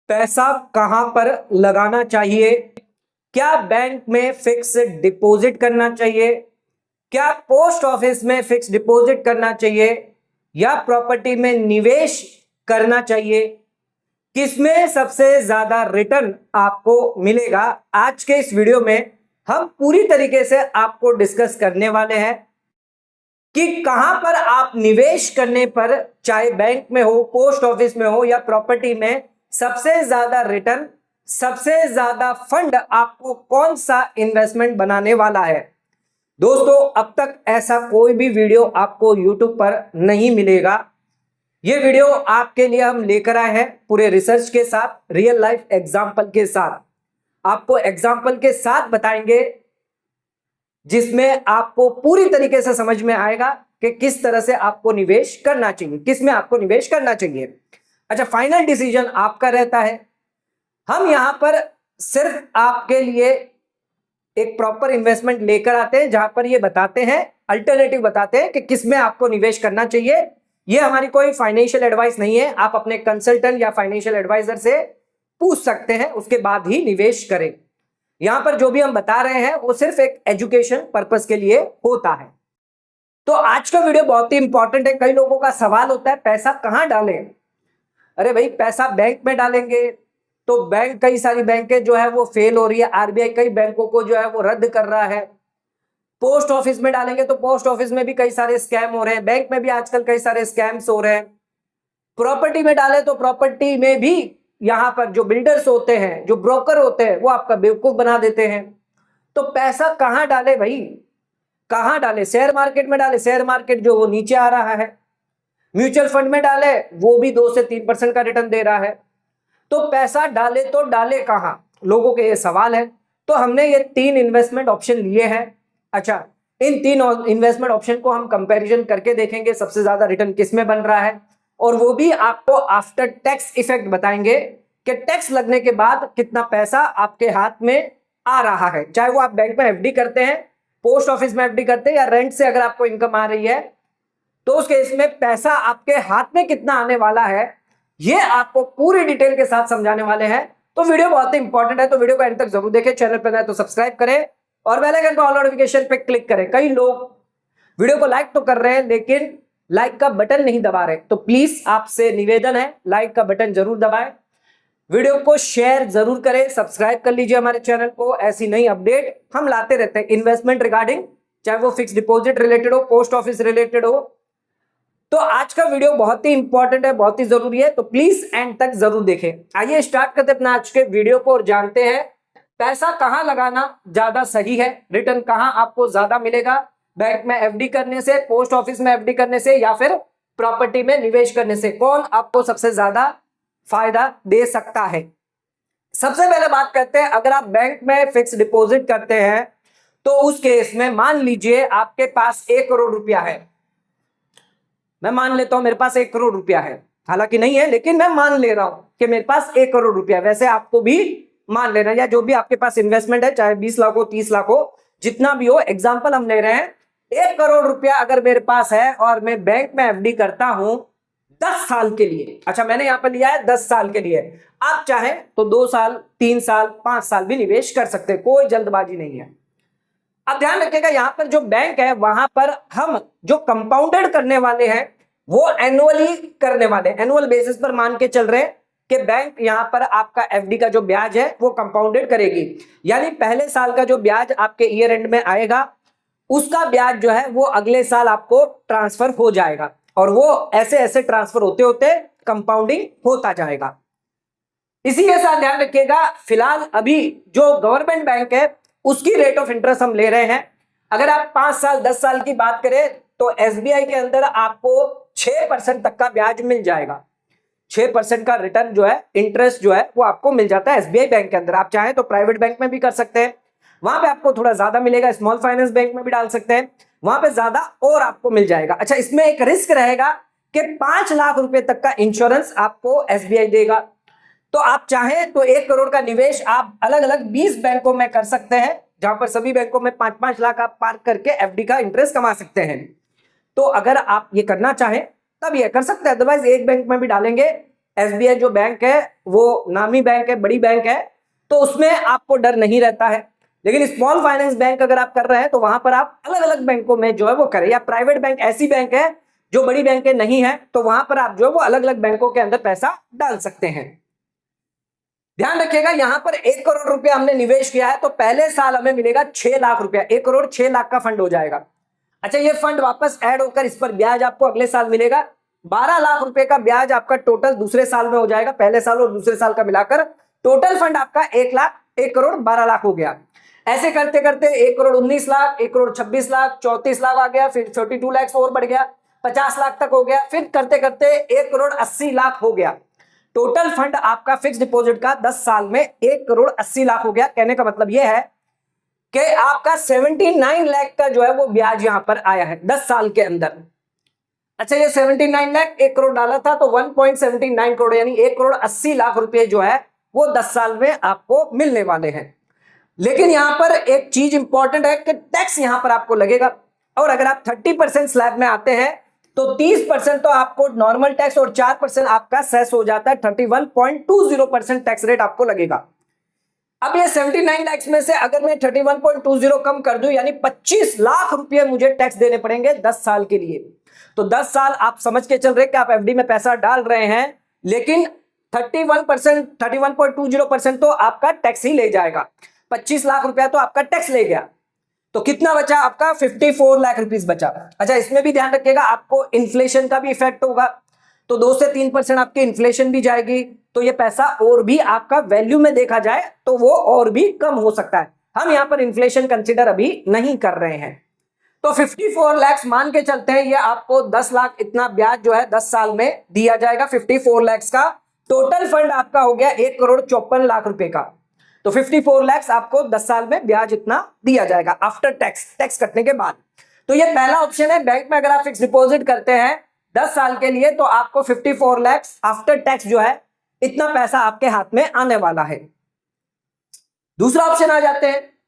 पैसा कहां पर लगाना चाहिए? क्या बैंक में फिक्स डिपॉजिट करना चाहिए? क्या पोस्ट ऑफिस में फिक्स डिपॉजिट करना चाहिए या प्रॉपर्टी में निवेश करना चाहिए? किसमें सबसे ज्यादा रिटर्न आपको मिलेगा? आज के इस वीडियो में हम पूरी तरीके से आपको डिस्कस करने वाले हैं कि कहां पर आप निवेश करने पर, चाहे बैंक में हो, पोस्ट ऑफिस में हो या प्रॉपर्टी में, सबसे ज्यादा रिटर्न, सबसे ज्यादा फंड आपको कौन सा इन्वेस्टमेंट बनाने वाला है। दोस्तों, अब तक ऐसा कोई भी वीडियो आपको YouTube पर नहीं मिलेगा। ये वीडियो आपके लिए हम लेकर आए हैं पूरे रिसर्च के साथ, रियल लाइफ एग्जाम्पल के साथ। आपको एग्जाम्पल के साथ बताएंगे जिसमें आपको पूरी तरीके से समझ में आएगा कि किस तरह से आपको निवेश करना चाहिए, किस में आपको निवेश करना चाहिए। अच्छा, फाइनल डिसीजन आपका रहता है। हम यहां पर सिर्फ आपके लिए एक प्रॉपर इन्वेस्टमेंट लेकर आते हैं जहां पर ये बताते हैं, अल्टरनेटिव बताते हैं कि किस में आपको निवेश करना चाहिए। ये हमारी कोई फाइनेंशियल एडवाइस नहीं है। आप अपने कंसल्टेंट या फाइनेंशियल एडवाइजर से पूछ सकते हैं, उसके बाद ही निवेश करें। यहां पर जो भी हम बता रहे हैं वो सिर्फ एक एजुकेशन पर्पस के लिए होता है। तो आज का वीडियो बहुत ही इंपॉर्टेंट है। कई लोगों का सवाल होता है पैसा कहां डालें। अरे भाई, पैसा बैंक में डालेंगे तो बैंक, कई सारी बैंकें जो है वो फेल हो रही है। आरबीआई कई बैंकों को जो है वो रद्द कर रहा है। पोस्ट ऑफिस में डालेंगे तो पोस्ट ऑफिस में भी कई सारे स्कैम हो रहे हैं। बैंक में भी आजकल कई सारे स्कैम्स हो रहे हैं। प्रॉपर्टी में डालें तो प्रॉपर्टी में भी यहां पर जो बिल्डर्स होते हैं, जो ब्रोकर होते हैं, वो आपका बेवकूफ बना देते हैं। तो पैसा कहां डाले भाई, कहां डाले? शेयर मार्केट में डाले, शेयर मार्केट जो वो नीचे आ रहा है। म्यूचुअल फंड में डाले, वो भी 2 से 3% का रिटर्न दे रहा है। तो पैसा डाले तो डाले कहां, लोगों के ये सवाल है। तो हमने ये 3 इन्वेस्टमेंट ऑप्शन लिए हैं। अच्छा, इन 3 इन्वेस्टमेंट ऑप्शन को हम कंपैरिजन करके देखेंगे सबसे ज्यादा रिटर्न किस में बन रहा है, और वो भी आपको आफ्टर टैक्स इफेक्ट बताएंगे कि टैक्स लगने के बाद कितना पैसा आपके हाथ में आ रहा है। चाहे वो आप बैंक में एफडी करते हैं, पोस्ट ऑफिस में एफडी करते हैं, या रेंट से अगर आपको इनकम आ रही है, तो उस केस में पैसा आपके हाथ में कितना आने वाला है, ये आपको पूरी डिटेल के साथ समझाने वाले हैं। तो वीडियो बहुत ही इंपॉर्टेंट है, तो वीडियो को एंड तक जरूर देखें। चैनल पर नए तो सब्सक्राइब करें और बेल आइकन पर ऑल नोटिफिकेशन पे क्लिक करें। कई लोग वीडियो को लाइक तो कर रहे हैं लेकिन लाइक का बटन नहीं दबा रहे, तो प्लीज आपसे निवेदन है, लाइक का बटन जरूर दबाएं। वीडियो को शेयर जरूर करें, सब्सक्राइब कर लीजिए हमारे चैनल को। ऐसी नई अपडेट हम लाते रहते हैं इन्वेस्टमेंट रिगार्डिंग, चाहे वो फिक्स डिपॉजिट रिलेटेड हो, पोस्ट ऑफिस रिलेटेड हो। तो आज का वीडियो बहुत ही इंपॉर्टेंट है, बहुत ही जरूरी है, तो प्लीज एंड तक जरूर देखें। आइए स्टार्ट करते हैं अपना आज के वीडियो को और जानते हैं पैसा कहां लगाना ज्यादा सही है, रिटर्न कहां आपको ज्यादा मिलेगा, बैंक में एफडी करने से, पोस्ट ऑफिस में एफडी करने से, या फिर प्रॉपर्टी में निवेश करने से, कौन आपको सबसे ज्यादा फायदा दे सकता है। सबसे पहले बात करते हैं, अगर आप बैंक में फिक्स डिपॉजिट करते हैं तो उस केस में मान लीजिए आपके पास 1 करोड़ रुपया है। मैं मान लेता हूं मेरे पास 1 करोड़ रुपया है, हालांकि नहीं है लेकिन मैं मान ले रहा हूं कि मेरे पास 1 करोड़ रुपया। वैसे आपको भी मान लेना, या जो भी आपके पास इन्वेस्टमेंट है, चाहे 20 लाख हो, 30 लाख हो, जितना भी हो, एग्जांपल हम ले रहे हैं। 1 करोड़ रुपया अगर मेरे पास है और मैं बैंक में एफडी करता हूं 10 साल के लिए। अच्छा, मैंने यहां पर लिया है 10 साल के लिए। आप चाहें तो 2 साल, 3 साल, 5 साल भी निवेश कर सकते हैं, कोई जल्दबाजी नहीं है। अब ध्यान रखिएगा, यहां पर जो बैंक है वहां पर हम जो कंपाउंडेड करने वाले हैं वो एनुअली करने वाले, एनुअल बेसिस पर मान के चल रहे हैं कि बैंक यहां पर आपका एफडी का जो ब्याज है वो कंपाउंडेड करेगी। यानी पहले साल का जो ब्याज आपके ईयर एंड में आएगा, उसका ब्याज जो है वो अगले साल आपको ट्रांसफर हो जाएगा, और वो ऐसे ऐसे ट्रांसफर होते होते कंपाउंडिंग होता जाएगा। इसी के साथ ध्यान रखिएगा, फिलहाल अभी जो गवर्नमेंट बैंक है उसकी रेट ऑफ इंटरेस्ट हम ले रहे हैं। अगर आप 5 साल, 10 साल की बात करें तो एसबीआई के अंदर आपको 6% तक का ब्याज मिल जाएगा। 6% का रिटर्न जो है, इंटरेस्ट जो है, वो आपको मिल जाता है एसबीआई बैंक के अंदर। आप चाहें तो प्राइवेट बैंक में भी कर सकते हैं, वहां पे आपको थोड़ा ज्यादा मिलेगा। स्मॉल फाइनेंस बैंक में भी डाल सकते हैं, वहां पे ज्यादा और आपको मिल जाएगा। अच्छा, इसमें एक रिस्क रहेगा कि 5 लाख रुपए तक का इंश्योरेंस आपको एसबीआई देगा। तो आप चाहें तो 1 करोड़ का निवेश आप अलग अलग 20 बैंकों में कर सकते हैं, जहां पर सभी बैंकों में 5-5 लाख आप पार्क करके एफडी का इंटरेस्ट कमा सकते हैं। तो अगर आप ये करना चाहें तब ये कर सकते हैं, अदरवाइज एक बैंक में भी डालेंगे एसबीआई जो बैंक है वो नामी बैंक है, बड़ी बैंक है, तो उसमें आपको डर नहीं रहता है। लेकिन स्मॉल फाइनेंस बैंक अगर आप कर रहे हैं तो वहां पर आप अलग अलग बैंकों में जो है वो करें, या प्राइवेट बैंक ऐसी बैंक है जो बड़ी बैंकें नहीं है, तो वहां पर आप जो है वो अलग अलग बैंकों के अंदर पैसा डाल सकते हैं। ध्यान रखिएगा, यहां पर 1 करोड़ रुपया हमने निवेश किया है तो पहले साल हमें मिलेगा 6 लाख रुपया। 1 करोड़ 6 लाख का फंड हो जाएगा। अच्छा, ये फंड वापस ऐड होकर इस पर ब्याज आपको अगले साल मिलेगा। 12 लाख रुपए का ब्याज आपका टोटल दूसरे साल में हो जाएगा। पहले साल और दूसरे साल का मिलाकर टोटल फंड आपका 1 करोड़ 12 लाख हो गया। ऐसे करते करते 1 करोड़ 19 लाख, 1 करोड़ 26 लाख, 34 लाख आ गया, फिर 42 लाख और बढ़ गया, 50 लाख तक हो गया, फिर करते करते 1 करोड़ 80 लाख हो गया। टोटल फंड आपका फिक्स डिपॉजिट का 10 साल में 1 करोड़ 80 लाख हो गया। कहने का मतलब यह है कि आपका 79 लाख का जो है वो ब्याज यहां पर आया है 10 साल के अंदर। अच्छा, ये 79 लाख 1 करोड़ डाला था तो 1.79 करोड़ यानी 1 करोड़ 80 लाख रुपए जो है वो 10 साल में आपको मिलने वाले हैं। लेकिन यहां पर एक चीज इंपॉर्टेंट है कि टैक्स यहां पर आपको लगेगा, और अगर आप 30% स्लैब में आते हैं तो 30% तो आपको नॉर्मल टैक्स और 4% आपका सेस हो जाता है। 31.20% टैक्स रेट आपको लगेगा। अब ये 79 लाख में से अगर मैं 31.20 कम कर दूं यानी 25 लाख रुपए मुझे टैक्स देने पड़ेंगे 10 साल के लिए। तो 10 साल आप समझ के चल रहे कि आप एफडी में पैसा डाल रहे हैं, लेकिन 31.20% तो आपका टैक्स ही ले जाएगा। 25 लाख रुपया तो आपका टैक्स ले गया, तो कितना बचा आपका? 54 लाख रुपीस बचा। अच्छा, इसमें भी ध्यान रखिएगा आपको इन्फ्लेशन का भी इफेक्ट होगा, तो 2 से 3% आपकी इन्फ्लेशन भी जाएगी, तो ये पैसा और भी आपका वैल्यू में देखा जाए तो वो और भी कम हो सकता है। हम यहां पर इन्फ्लेशन कंसीडर अभी नहीं कर रहे हैं। तो 54 लाख मान के चलते हैं, ये आपको 10 लाख इतना ब्याज जो है 10 साल में दिया जाएगा। 54 लाख का टोटल फंड आपका हो गया 1 करोड़ 54 लाख रुपए का। तो 54 लाख आपको 10 साल में ब्याज इतना दिया जाएगा आफ्टर टैक्स, टैक्स कटने के बाद। तो ये पहला ऑप्शन है। बैंक में अगर आप फिक्स डिपॉजिट करते हैं 10 साल के लिए तो आपको 54 लाख आफ्टर टैक्स जो है इतना पैसा आपके हाथ में आने वाला है। दूसरा ऑप्शन आ जाते हैं,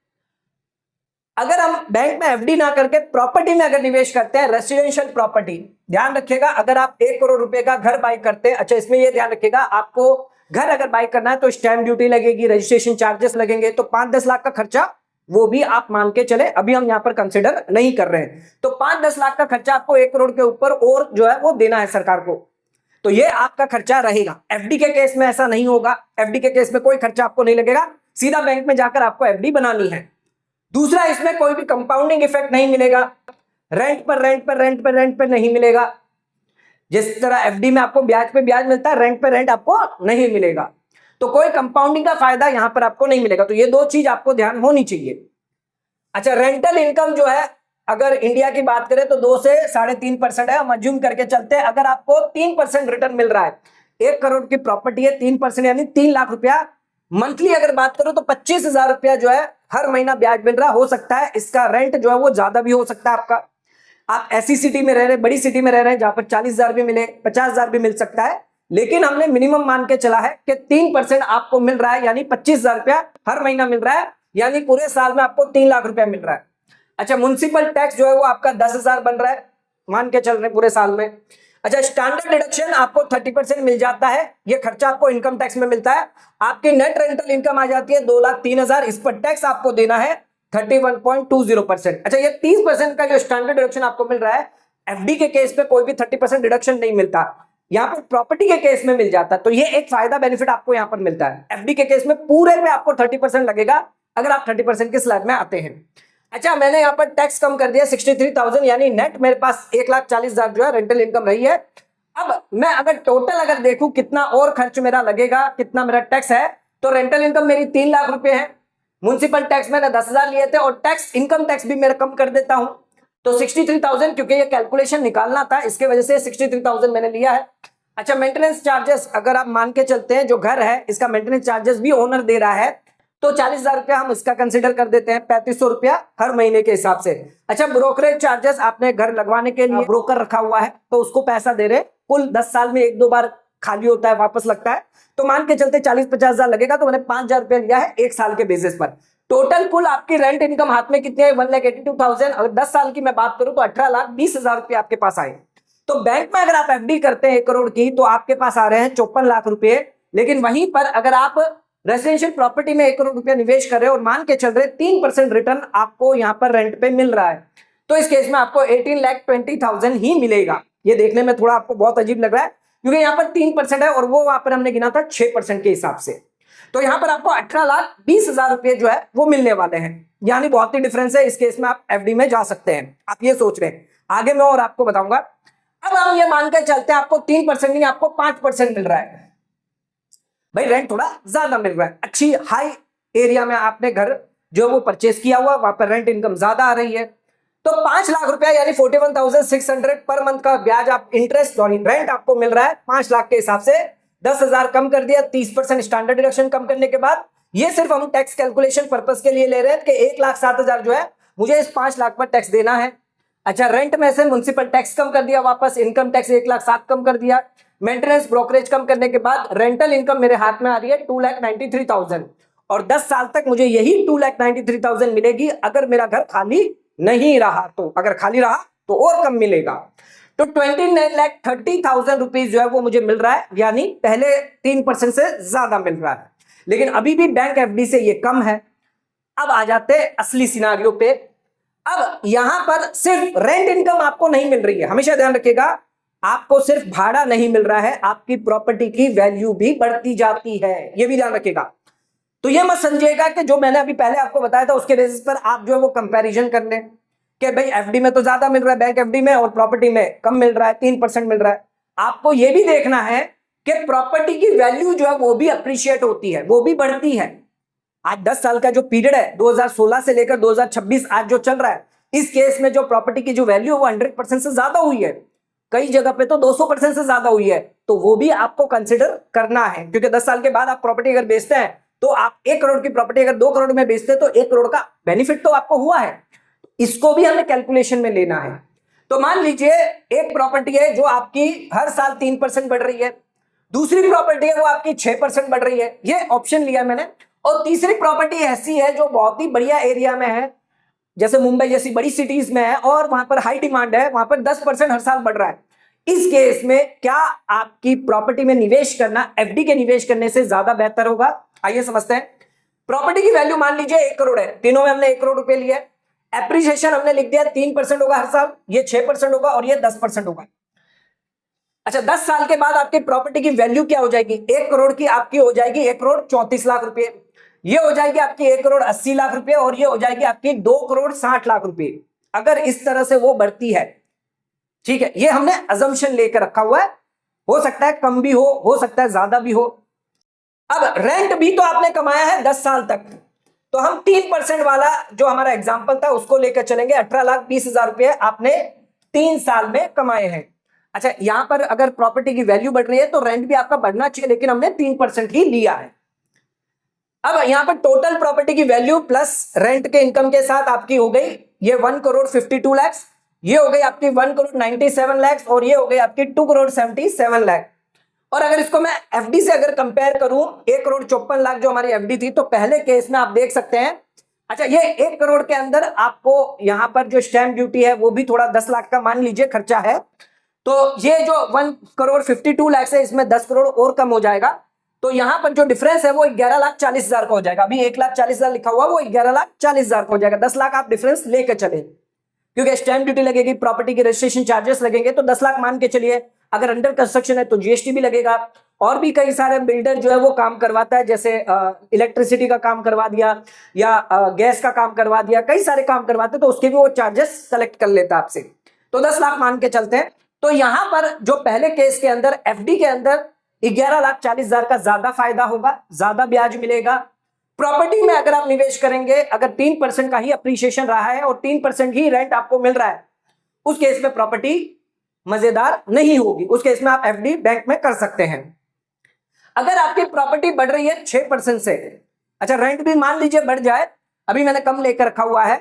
अगर हम बैंक में एफडी ना करके प्रॉपर्टी में अगर निवेश करते हैं, रेसिडेंशियल प्रॉपर्टी। ध्यान रखिएगा, अगर आप 1 करोड़ रुपए का घर बाय करते हैं, अच्छा इसमें यह ध्यान रखिएगा आपको घर अगर बाय करना है तो स्टैंप ड्यूटी लगेगी, रजिस्ट्रेशन चार्जेस लगेंगे, तो 5-10 लाख का खर्चा वो भी आप मान के चले, अभी हम यहां पर कंसिडर नहीं कर रहे हैं। तो 5-10 लाख का खर्चा आपको 1 करोड़ के ऊपर और जो है वो देना है सरकार को, तो ये आपका खर्चा रहेगा। एफडी के केस में ऐसा नहीं होगा। एफडी के केस में कोई खर्चा आपको नहीं लगेगा, सीधा बैंक में जाकर आपको एफडी बनानी है। दूसरा, इसमें कोई भी कंपाउंडिंग इफेक्ट नहीं मिलेगा, रेंट पर नहीं मिलेगा। जिस तरह एफडी में आपको ब्याज पे ब्याज मिलता है, रेंट पे रेंट आपको नहीं मिलेगा, तो कोई कंपाउंडिंग का फायदा यहां पर आपको नहीं मिलेगा। तो ये 2 चीज आपको ध्यान होनी चाहिए। अच्छा, रेंटल इनकम जो है अगर इंडिया की बात करें तो 2 से 3.5% है। हम अज्यूम करके चलते हैं, अगर आपको 3% रिटर्न मिल रहा है, 1 करोड़ की प्रॉपर्टी है, 3% यानी 3 लाख रुपया मंथली अगर बात करो तो 25,000 रुपया जो है हर महीना ब्याज मिल रहा हो सकता है। इसका रेंट जो है वो ज्यादा भी हो सकता है आपका। आप ऐसी सिटी में रह रहे हैं, बड़ी सिटी में रह रहे हैं जहां पर 40,000 भी मिले, 50,000 भी मिल सकता है, लेकिन हमने मिनिमम मान के चला है कि 3% आपको मिल रहा है, यानी 25,000 रुपया हर महीना मिल रहा है, यानी पूरे साल में आपको 3 लाख रुपया मिल रहा है। अच्छा, म्युनिसिपल टैक्स जो है वो आपका 10,000 बन रहा है, मान के चल रहे पूरे साल में। अच्छा, स्टैंडर्ड डिडक्शन आपको 30% मिल जाता है, ये खर्चा आपको इनकम टैक्स में मिलता है। आपकी नेट रेंटल इनकम आ जाती है 2,03,000, इस पर टैक्स आपको देना है 31.20%। अच्छा, ये 30% का जो स्टैंडर्ड डिडक्शन आपको मिल रहा है, एफडी के केस में कोई भी 30% डिडक्शन नहीं मिलता, यहां पर प्रॉपर्टी के केस में मिल जाता है। तो ये एक फायदा बेनिफिट आपको यहां पर मिलता है। एफडी के केस में पूरे पे आपको 30% लगेगा अगर आप 30% के स्लैब में आते हैं। अच्छा, मैंने यहाँ पर टैक्स कम कर दिया 63,000, यानी नेट मेरे पास 1,40,000 जो है रेंटल इनकम रही है। अब मैं अगर टोटल अगर देखूं कितना और खर्च मेरा लगेगा, कितना मेरा टैक्स है, तो रेंटल इनकम मेरी 3 लाख रुपए है, म्युनिसिपल टैक्स मैंने 10,000 लिए थे, और टैक्स इनकम टैक्स भी मेरा कम कर देता हूं तो 63,000, क्योंकि ये कैलकुलेशन निकालना था इसके वजह से 63,000 मैंने लिया है। अच्छा, मेंटेनेंस चार्जेस अगर आप मान के चलते हैं, जो घर है इसका मेंटेनेंस चार्जेस भी ओनर दे रहा है, तो 40,000 रुपया हम इसका कंसिडर कर देते हैं, 3,500 रुपया हर महीने के हिसाब से। अच्छा, ब्रोकरेज चार्जेस, आपने घर लगवाने के लिए ब्रोकर रखा हुआ है तो उसको पैसा दे रहे, कुल 10 साल में 1-2 बार खाली होता है, वापस लगता है, तो मान के चलते 40-50,000 लगेगा, तो मैंने 5,000 रुपया लिया है 1 साल के बेसिस पर। टोटल कुल आपकी रेंट इनकम हाथ में कितनी है? 1,82,000। अगर 10 साल की मैं बात करूं तो 18,20,000 रुपया आपके पास आए। तो बैंक में अगर आप एफडी करते हैं 1 करोड़ की तो आपके पास आ रहे हैं 54 लाख रुपए। लेकिन वहीं पर अगर आप रेजिडेंशियल प्रॉपर्टी में 1 करोड़ रुपया निवेश कर रहे हो और मान के चल रहे 3% रिटर्न आपको यहां पर रेंट पे मिल रहा है, तो इस केस में आपको 18,20,000 ही मिलेगा। ये देखने में थोड़ा आपको बहुत अजीब लग रहा है क्योंकि यहाँ पर 3% है और वो वहां पर हमने गिना था 6% के हिसाब से। तो यहाँ पर आपको 18,20,000 रुपये जो है वो मिलने वाले हैं, यानी बहुत ही डिफरेंस है। इस केस में आप एफडी में जा सकते हैं। आप ये सोच रहे हैं, आगे मैं और आपको बताऊंगा। अब हम ये मानकर चलते हैं आपको 3% नहीं, आपको 5% मिल रहा है। भाई रेंट थोड़ा ज्यादा मिल रहा है, अच्छी हाई एरिया में आपने घर जो वो परचेस किया हुआ, वहां पर रेंट इनकम ज्यादा आ रही है। तो 5 लाख रुपया यानी 41,600 पर मंथ का ब्याज आप इंटरेस्ट सॉरी रेंट आपको मिल रहा है 5 लाख के हिसाब से। 10,000 कम कर दिया, 30% स्टैंडर्ड डिडक्शन कम करने के बाद, ये सिर्फ हम टैक्स कैलकुलेशन पर्पस के लिए ले रहे हैं कि 1,07,000 जो है मुझे इस 5 लाख पर टैक्स देना है। अच्छा, रेंट में से म्युनिसिपल टैक्स कम कर दिया, वापस इनकम टैक्स 1,07,000 कम कर दिया, मेंटेनेंस ब्रोकरेज कम करने के बाद रेंटल इनकम मेरे हाथ में आ रही है 2,93,000 और 10 साल तक मुझे यही 2,93,000 मिलेगी अगर मेरा घर खाली नहीं रहा तो। अगर खाली रहा तो और कम मिलेगा। तो 29,30,000 रुपीज जो है वो मुझे मिल रहा है, यानी पहले 3% से ज्यादा मिल रहा है, लेकिन अभी भी बैंक एफडी से ये कम है। अब आ जाते हैं असली सिनारियो पे। अब यहां पर सिर्फ रेंट इनकम आपको नहीं मिल रही है, हमेशा ध्यान रखिएगा, आपको सिर्फ भाड़ा नहीं मिल रहा है, आपकी प्रॉपर्टी की वैल्यू भी बढ़ती जाती है, ये भी ध्यान रखिएगा। तो ये मत समझिएगा कि जो मैंने अभी पहले आपको बताया था उसके बेसिस पर आप जो है वो कंपैरिजन कर लें कि भाई एफडी में तो ज्यादा मिल रहा है बैंक एफडी में और प्रॉपर्टी में कम मिल रहा है, 3% मिल रहा है। आपको यह भी देखना है कि प्रॉपर्टी की वैल्यू जो है वो भी अप्रिशिएट होती है, वो भी बढ़ती है। आज 10 साल का जो पीरियड है 2016 से लेकर 2026 आज जो चल रहा है, इस केस में जो प्रॉपर्टी की जो वैल्यू है वो 100% से ज्यादा हुई है, कई जगह पे तो 200% से ज्यादा हुई है। तो वो भी आपको कंसिडर करना है, क्योंकि 10 साल के बाद आप प्रॉपर्टी अगर बेचते हैं तो आप 1 करोड़ की प्रॉपर्टी अगर 2 करोड़ में बेचते हैं तो 1 करोड़ का बेनिफिट तो आपको हुआ है, इसको भी हमें कैलकुलेशन में लेना है। तो मान लीजिए एक प्रॉपर्टी है जो आपकी हर साल 3% बढ़ रही है, दूसरी प्रॉपर्टी है वो आपकी 6% बढ़ रही है, ये ऑप्शन लिया मैंने, और तीसरी प्रॉपर्टी ऐसी है जो बहुत ही बढ़िया एरिया में है, जैसे मुंबई जैसी बड़ी सिटीज में है और वहां पर हाई डिमांड है, वहां पर 10% हर साल बढ़ रहा है। इस केस में क्या आपकी प्रॉपर्टी में निवेश करना एफडी के निवेश करने से ज्यादा बेहतर होगा? आइए समझते हैं। प्रॉपर्टी की वैल्यू मान लीजिए 1 करोड़ है, तीनों में हमने 1 करोड़ रुपए लिया, एप्रिसिएशन हमने लिख दिया 3% होगा हर साल, ये 6% होगा और ये 10% होगा। अच्छा, 10 साल के बाद आपकी प्रॉपर्टी की वैल्यू क्या हो जाएगी? 1 करोड़ की आपकी हो जाएगी 1 करोड़ 34 लाख रुपए, ये हो जाएगी आपकी 1 करोड़ 80 लाख रुपए और ये हो जाएगी आपकी 2 करोड़ 60 लाख रुपए, अगर इस तरह से वो बढ़ती है। ठीक है, ये हमने अजम्पशन लेकर रखा हुआ है, हो सकता है कम भी हो सकता है ज्यादा भी हो। अब रेंट भी तो आपने कमाया है 10 साल तक, तो हम 3% वाला जो हमारा एग्जांपल था उसको लेकर चलेंगे। 18,20,000 रुपए आपने 3 साल में कमाए हैं। अच्छा, यहां पर अगर प्रॉपर्टी की वैल्यू बढ़ रही है तो रेंट भी आपका बढ़ना चाहिए, लेकिन हमने 3% ही लिया है। अब यहां पर टोटल प्रॉपर्टी की वैल्यू प्लस रेंट के इनकम के साथ आपकी हो गई ये 1 करोड़ 52 लाख, ये हो गई आपकी 1 करोड़ 97 लाख और ये हो गई आपकी 2 करोड़ 77 लाख। और अगर इसको मैं एफडी से अगर कंपेयर करूं, 1 करोड़ 54 लाख जो हमारी एफडी थी, तो पहले केस में आप देख सकते हैं, अच्छा ये 1 करोड़ के अंदर आपको यहां पर जो स्टैंप ड्यूटी है वो भी थोड़ा 10 लाख का मान लीजिए खर्चा है, तो ये जो 1 करोड़ 52 लाख है इसमें 10 करोड़ और कम हो जाएगा, तो यहां पर जो डिफरेंस है वो 11,40,000 का हो जाएगा। अभी 1,40,000 लिखा हुआ, वो 11,40,000 का हो जाएगा। 10 लाख आप डिफरेंस लेकर चले, क्योंकि स्टैंप ड्यूटी लगेगी, प्रॉपर्टी के रजिस्ट्रेशन चार्जेस लगेंगे, तो 10 लाख मान के चलिए। अगर अंडर कंस्ट्रक्शन है तो जीएसटी भी लगेगा, और भी कई सारे बिल्डर जो है वो काम करवाता है, जैसे इलेक्ट्रिसिटी का काम करवा दिया या गैस का काम करवा दिया, कई सारे काम करवाते हैं, तो उसके भी वो चार्जेस कलेक्ट कर लेता है आपसे। तो 10 लाख मान के चलते हैं। तो यहां पर जो पहले केस के अंदर एफडी के अंदर 11,40,000 का ज्यादा फायदा होगा, ज्यादा ब्याज मिलेगा। प्रॉपर्टी में अगर आप निवेश करेंगे, अगर 3% का ही अप्रिसिएशन रहा है और 3% ही रेंट आपको मिल रहा है, उस केस में प्रॉपर्टी मजेदार नहीं होगी, उस केस में आप एफडी बैंक में कर सकते हैं। अगर आपकी प्रॉपर्टी बढ़ रही है 6% से, अच्छा रेंट भी मान लीजिए बढ़ जाए, अभी मैंने कम लेकर रखा हुआ है,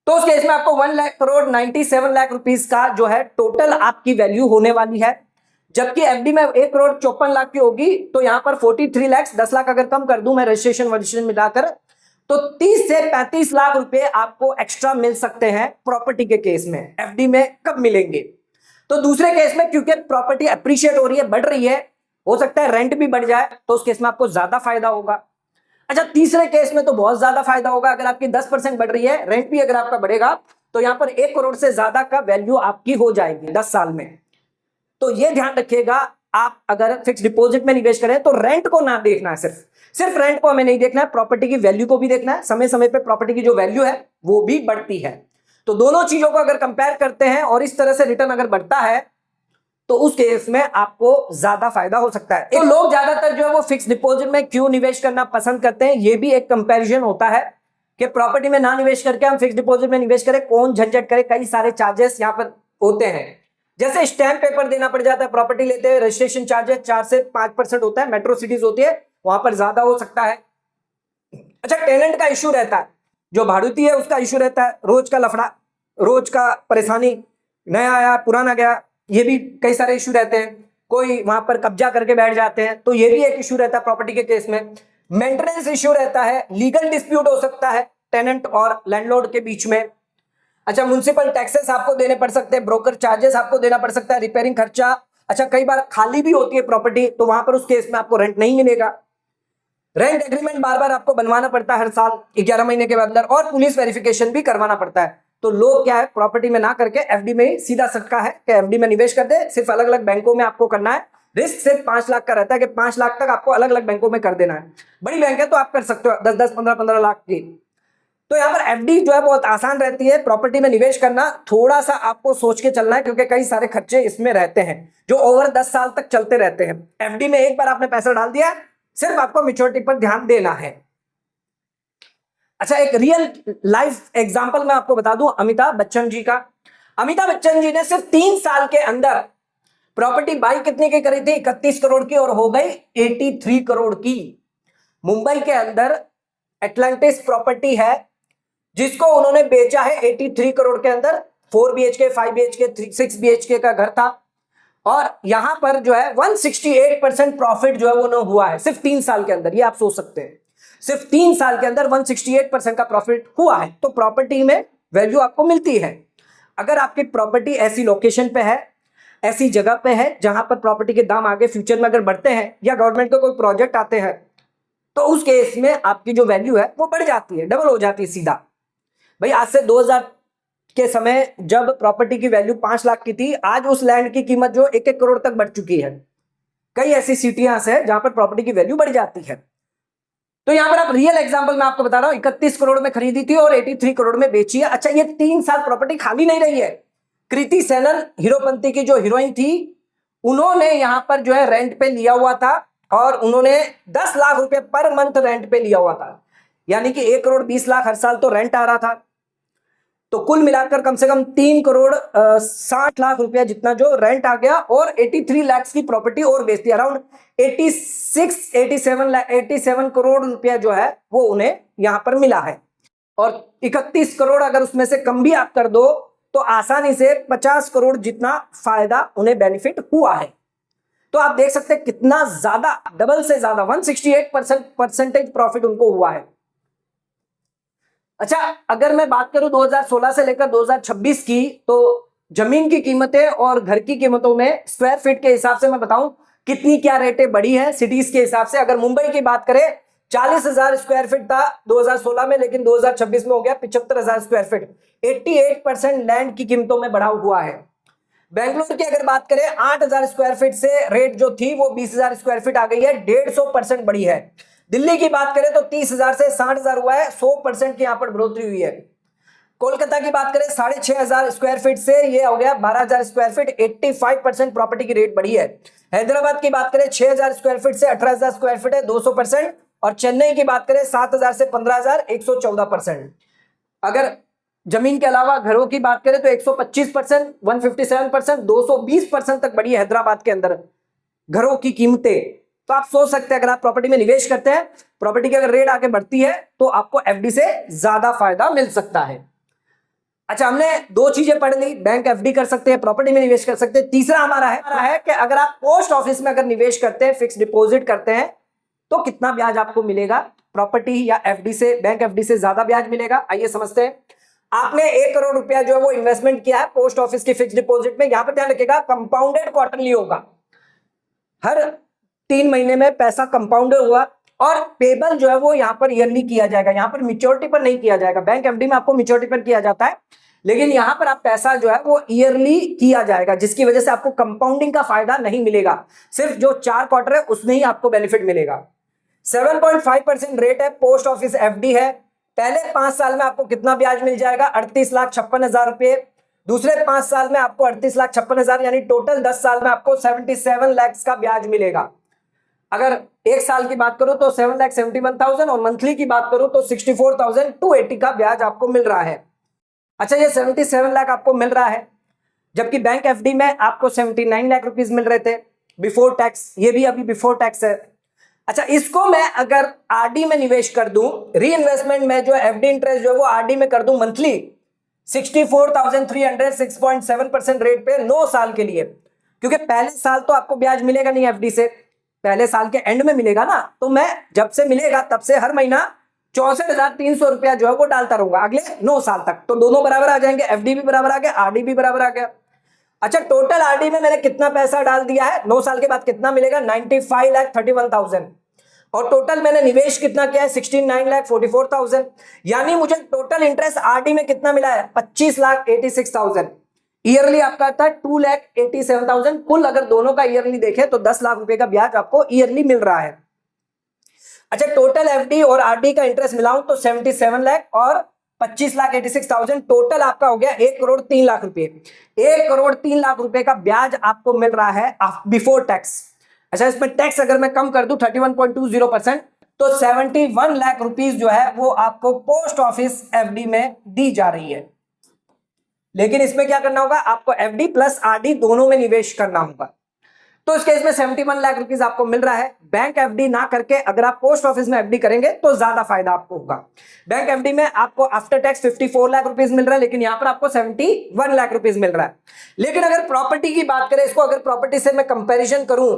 तो उस केस में आपको 1 करोड़ 97 लाख रुपीस का जो है टोटल आपकी वैल्यू होने वाली है। जबकि एफडी में 1 करोड़ 54 लाख की होगी, तो यहां पर 43 लाख, 10 लाख अगर कम कर दूं मैं रजिस्ट्रेशन मिलाकर, तो 30 से 35 लाख रुपए आपको एक्स्ट्रा मिल सकते हैं प्रॉपर्टी के केस में। एफडी में कब मिलेंगे? तो दूसरे केस में क्योंकि प्रॉपर्टी अप्रिशिएट हो रही है, बढ़ रही है, हो सकता है रेंट भी बढ़ जाए, तो उस केस में आपको ज्यादा फायदा होगा। अच्छा, तीसरे केस में तो बहुत ज्यादा फायदा होगा। अगर आपकी 10% बढ़ रही है, रेंट भी अगर आपका बढ़ेगा, तो यहां पर 1 करोड़ से ज्यादा का वैल्यू आपकी हो जाएगी 10 साल में। तो ये ध्यान रखिएगा, आप अगर फिक्स डिपॉजिट में निवेश करें तो रेंट को ना देखना है, सिर्फ रेंट को हमें नहीं देखना है, प्रॉपर्टी की वैल्यू को भी देखना है। समय समय पे प्रॉपर्टी की जो वैल्यू है वो भी बढ़ती है। तो दोनों चीजों को अगर कंपेयर करते हैं और इस तरह से रिटर्न अगर बढ़ता है, तो उस केस में आपको ज्यादा फायदा हो सकता है। तो लोग ज्यादातर जो है वो फिक्स डिपॉजिट में क्यों निवेश करना पसंद करते हैं, ये भी एक कंपैरिजन होता है कि प्रॉपर्टी में ना निवेश करके हम फिक्स डिपॉजिट में निवेश करें, कौन झंझट करे, कई सारे चार्जेस यहां पर होते हैं। जैसे स्टैंप पेपर देना पड़ जाता है, प्रॉपर्टी लेते हैं, रजिस्ट्रेशन चार्जेस 4 से 5% होता है, मेट्रो सिटीज होती है वहां पर ज्यादा हो सकता है। अच्छा, टेनेंट का इश्यू रहता है, जो भाड़ुती है उसका इश्यू रहता है, रोज का लफड़ा, रोज का परेशानी, नया आया पुराना गया, ये भी कई सारे इश्यू रहते हैं। कोई वहां पर कब्जा करके बैठ जाते हैं, तो ये भी एक इश्यू रहता है प्रॉपर्टी के केस में। मेंटेनेंस इश्यू रहता है, लीगल डिस्प्यूट हो सकता है टेनेंट और लैंडलॉर्ड के बीच में। अच्छा, म्युनिसिपल टैक्सेस आपको देने पड़ सकते हैं, ब्रोकर चार्जेस आपको देना पड़ सकता है, रिपेयरिंग खर्चा। अच्छा, कई बार खाली भी होती है प्रॉपर्टी, तो वहां पर उस केस में आपको रेंट नहीं मिलेगा। रेंट एग्रीमेंट बार बार आपको बनवाना पड़ता है हर साल 11 महीने के अंदर, और पुलिस वेरिफिकेशन भी करवाना पड़ता है। तो लोग क्या है, प्रॉपर्टी में ना करके एफडी में ही सीधा सटका है कि एफडी में निवेश कर दे, सिर्फ अलग अलग बैंकों में आपको करना है। रिस्क सिर्फ 5 लाख का रहता है कि 5 लाख तक आपको अलग अलग बैंकों में कर देना है। बड़ी बैंक है तो आप कर सकते हो 10-10, 15-15 लाख की। तो यहाँ पर एफडी जो है बहुत आसान रहती है। प्रॉपर्टी में निवेश करना थोड़ा सा आपको सोच के चलना है, क्योंकि कई सारे खर्चे इसमें रहते हैं जो ओवर 10 साल तक चलते रहते हैं। एफडी में एक बार आपने पैसा डाल दिया, सिर्फ आपको मैच्योरिटी पर ध्यान देना है। अच्छा, एक रियल लाइफ एग्जांपल मैं आपको बता दूं अमिताभ बच्चन जी का। अमिताभ बच्चन जी ने सिर्फ 3 साल के अंदर प्रॉपर्टी बाई कितने की करी थी? 31 करोड़ की, और हो गई 83 करोड़ की। मुंबई के अंदर एटलांटिस प्रॉपर्टी है जिसको उन्होंने बेचा है 83 करोड़ के अंदर। 4 BHK, 5 BHK, 6 BHK का घर था, और यहां पर जो है 168% प्रॉफिट जो है वो हुआ है सिर्फ 3 साल के अंदर। ये आप सोच सकते हैं, सिर्फ 3 साल के अंदर 168% का प्रॉफिट हुआ है। तो प्रॉपर्टी में वैल्यू आपको मिलती है। अगर आपकी प्रॉपर्टी ऐसी लोकेशन पे है, ऐसी जगह पे है जहां पर प्रॉपर्टी के दाम आगे फ्यूचर में अगर बढ़ते हैं, या गवर्नमेंट के कोई प्रोजेक्ट आते हैं, तो उस केस में आपकी जो वैल्यू है वो बढ़ जाती है, डबल हो जाती है सीधा। भाई, आज से 2000 के समय जब प्रॉपर्टी की वैल्यू 5 लाख की थी, आज उस लैंड की कीमत जो 1-1 करोड़ तक बढ़ चुकी है। कई ऐसी सिटियां हैं जहां पर प्रॉपर्टी की वैल्यू बढ़ जाती है। तो यहां पर आप रियल एग्जांपल मैं आपको बता रहा हूं, 31 करोड़ में खरीदी थी और 83 करोड़ में बेची है। अच्छा, ये 3 साल प्रॉपर्टी खाली नहीं रही है। कृति सेनन, हीरोपंती की जो हीरोइन थी, उन्होंने यहां पर जो है रेंट पे लिया हुआ था, और उन्होंने 10 लाख रुपए पर मंथ रेंट पे लिया हुआ था, यानी कि 1 करोड़ 20 लाख हर साल तो रेंट आ रहा था। तो कुल मिलाकर कम से कम 3 करोड़ 60 लाख रुपया जितना जो रेंट आ गया, और 83 लाख की प्रॉपर्टी और बेच दी। अराउंड 87 करोड़ रुपया जो है वो उन्हें यहां पर मिला है। और 31 करोड़ अगर उसमें से कम भी आप कर दो, तो आसानी से 50 करोड़ जितना फायदा उन्हें बेनिफिट हुआ है। तो आप देख सकते हैं कितना ज्यादा, डबल से ज्यादा 168% प्रॉफिट उनको हुआ है। अच्छा, अगर मैं बात करूं 2016 से लेकर 2026 की, तो जमीन की कीमतें और घर की कीमतों में स्क्वायर फीट के हिसाब से मैं बताऊं कितनी क्या रेटें बढ़ी हैं सिटीज के हिसाब से। अगर मुंबई की बात करें, 40,000 स्क्वायर फीट था 2016 में, लेकिन 2026 में हो गया 75,000 स्क्वायर फीट। 88% लैंड की कीमतों में बढ़ाव हुआ है। बेंगलुरु की अगर बात करें, 8,000 स्क्वायर फीट से रेट जो थी वो 20,000 स्क्वायर फीट आ गई है, 150% बढ़ी है। दिल्ली की बात करें तो 30,000 से 60,000 हुआ है, 100% की यहां पर बढ़ोतरी हुई है। कोलकाता की बात करें, 6,500 स्क्वायर फीट से ये हो गया 12,000 स्क्वायर फीट, 85% प्रॉपर्टी की रेट बढ़ी है। हैदराबाद की बात करें, 6,000 स्क्वायर फीट से 18,000 स्क्वायर फीट है, 200%। और चेन्नई की बात करें, 7,000 से 15,000, 114%। अगर जमीन के अलावा घरों की बात करें तो 125%, 157%, 220% तक बढ़ी है हैदराबाद के अंदर घरों की कीमतें। तो आप सोच सकते हैं, अगर आप प्रॉपर्टी में निवेश करते हैं, प्रॉपर्टी की अगर रेट आगे बढ़ती है, तो आपको एफडी से ज्यादा फायदा मिल सकता है। अच्छा, हमने 2 चीजें पढ़ ली, बैंक एफडी कर सकते हैं, प्रॉपर्टी में निवेश कर सकते हैं। तीसरा हमारा है कि अगर आप पोस्ट ऑफिस में अगर निवेश करते हैं, फिक्स डिपॉजिट करते हैं, तो कितना ब्याज आपको मिलेगा? प्रॉपर्टी या एफडी से, बैंक एफडी से ज्यादा ब्याज मिलेगा। आइए समझते हैं। आपने 1 करोड़ रुपया जो है वो इन्वेस्टमेंट किया है पोस्ट ऑफिस की फिक्स डिपॉजिट में। यहां पर ध्यान रखिएगा कंपाउंडेड क्वार्टरली होगा, हर 3 महीने में पैसा कंपाउंड हुआ, और पेबल जो है वो यहां पर ईयरली किया जाएगा, यहां पर मैच्योरिटी पर नहीं किया जाएगा। बैंक एफडी में आपको मैच्योरिटी पर किया जाता है, लेकिन यहां पर आप पैसा जो है वो ईयरली किया जाएगा, जिसकी वजह से आपको कंपाउंडिंग का फायदा नहीं मिलेगा, सिर्फ जो 4 क्वार्टर है उसमें ही आपको बेनिफिट मिलेगा। 7.5% रेट है, पोस्ट ऑफिस एफडी है। पहले 5 साल में आपको कितना ब्याज मिल जाएगा? 38,56,000 रुपए। दूसरे 5 साल में आपको 38,56,000, यानी टोटल 10 साल में आपको 77 लाख का ब्याज मिलेगा। अगर 1 साल की बात करो तो 7,71,000, और मंथली की बात करो तो 64,280 का ब्याज आपको मिल रहा है। अच्छा, ये 77 लाख आपको मिल रहा है, जबकि बैंक एफडी में आपको 79 लाख रुपीज मिल रहे थे बिफोर टैक्स, ये भी अभी बिफोर टैक्स है। अच्छा, इसको मैं अगर आरडी में निवेश कर दूं, री इन्वेस्टमेंट में जो एफडी इंटरेस्ट जो है वो आरडी में कर दूं मंथली 64,300, 6.7% रेट पे 9 साल के लिए, क्योंकि पहले साल तो आपको ब्याज मिलेगा नहीं एफडी से, पहले साल के एंड में मिलेगा ना, तो मैं जब से मिलेगा तब से हर महीना 64,300 रुपया जो है वो डालता रहूंगा अगले 9 साल तक। तो दोनों बराबर आ जाएंगे, एफडी भी बराबर आ गया, आरडी भी बराबर आ गया। अच्छा, टोटल आरडी में मैंने कितना पैसा डाल दिया है, 9 साल के बाद कितना मिलेगा? 95,31,000, और टोटल मैंने निवेश कितना किया है? 69,44,000, यानी मुझे टोटल इंटरेस्ट आरडी में कितना मिला है? 25,86,000। ईयरली आपका था 2,87,000। कुल अगर दोनों का ईयरली देखें तो 10 लाख रुपए का ब्याज आपको ईयरली मिल रहा है। अच्छा, टोटल एफडी और आरडी का इंटरेस्ट मिलाऊं तो 77 लाख और 25,86,000, टोटल आपका हो गया 1,03,00,000 रुपए। 1,03,00,000 रुपए का ब्याज आपको मिल रहा है बिफोर टैक्स। अच्छा, इसमें टैक्स अगर मैं कम कर दूं 31.20%, तो 71 लाख रुपीज जो है वो आपको पोस्ट ऑफिस एफडी में दी जा रही है। लेकिन इसमें क्या करना होगा? आपको एफडी प्लस आरडी दोनों में निवेश करना होगा। तो इस केस में 71 लाख रुपीज आपको मिल रहा है। बैंक एफडी ना करके अगर आप पोस्ट ऑफिस में एफडी करेंगे तो ज्यादा फायदा आपको होगा। बैंक एफडी में आपको आफ्टर टैक्स 54 लाख रुपीज मिल रहा है, लेकिन यहां पर आपको 71 लाख रुपीज मिल रहा है। लेकिन अगर प्रॉपर्टी की बात करें, इसको अगर प्रॉपर्टी से मैं कंपेरिजन करूं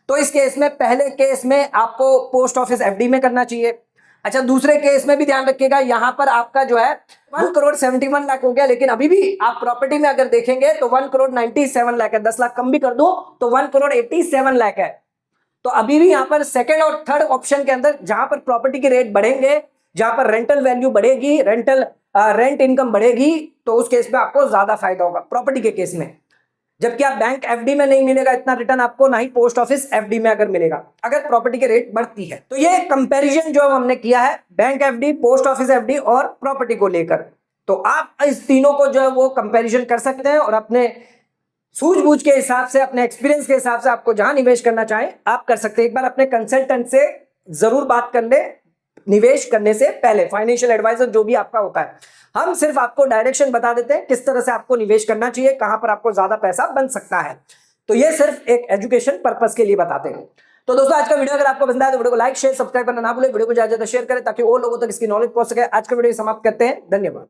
तो इस केस में पहले केस में आपको पोस्ट ऑफिस एफडी में करना चाहिए। अच्छा, दूसरे केस में भी ध्यान रखिएगा, यहां पर आपका जो है 1,71,00,000 हो गया, लेकिन अभी भी आप प्रॉपर्टी में अगर देखेंगे तो 1,97,00,000 है। 10 लाख कम भी कर दो तो 1,87,00,000 है। तो अभी भी यहां पर सेकंड और थर्ड ऑप्शन के अंदर जहां पर प्रॉपर्टी के रेट बढ़ेंगे, जहां पर रेंटल वैल्यू बढ़ेगी, रेंट इनकम बढ़ेगी, तो उस केस में आपको ज्यादा फायदा होगा प्रॉपर्टी के केस में। जबकि आप बैंक एफडी में नहीं मिलेगा इतना रिटर्न आपको, ना ही पोस्ट ऑफिस एफडी में अगर मिलेगा, अगर प्रॉपर्टी के रेट बढ़ती है। तो ये कंपैरिजन जो हमने किया है bank FD, post office FD और प्रॉपर्टी को लेकर, तो आप इस तीनों को जो है वो कंपैरिजन कर सकते हैं और अपने सूझबूझ के हिसाब से, अपने एक्सपीरियंस के हिसाब से आपको जहां निवेश करना चाहे आप कर सकते हैं। एक बार अपने कंसल्टेंट से जरूर बात कर ले निवेश करने से पहले, फाइनेंशियल एडवाइजर जो भी आपका होता है। हम सिर्फ आपको डायरेक्शन बता देते हैं किस तरह से आपको निवेश करना चाहिए, कहां पर आपको ज्यादा पैसा बन सकता है। तो ये सिर्फ एक एजुकेशन पर्पस के लिए बताते हैं। तो दोस्तों, आज का वीडियो अगर आपको पसंद आया तो वीडियो को लाइक शेयर सब्सक्राइब करना ना भूलें, वीडियो को ज्यादा शेयर करें ताकि और लोगों तक इसकी नॉलेज पहुंच सके। आज का वीडियो समाप्त करते हैं, धन्यवाद।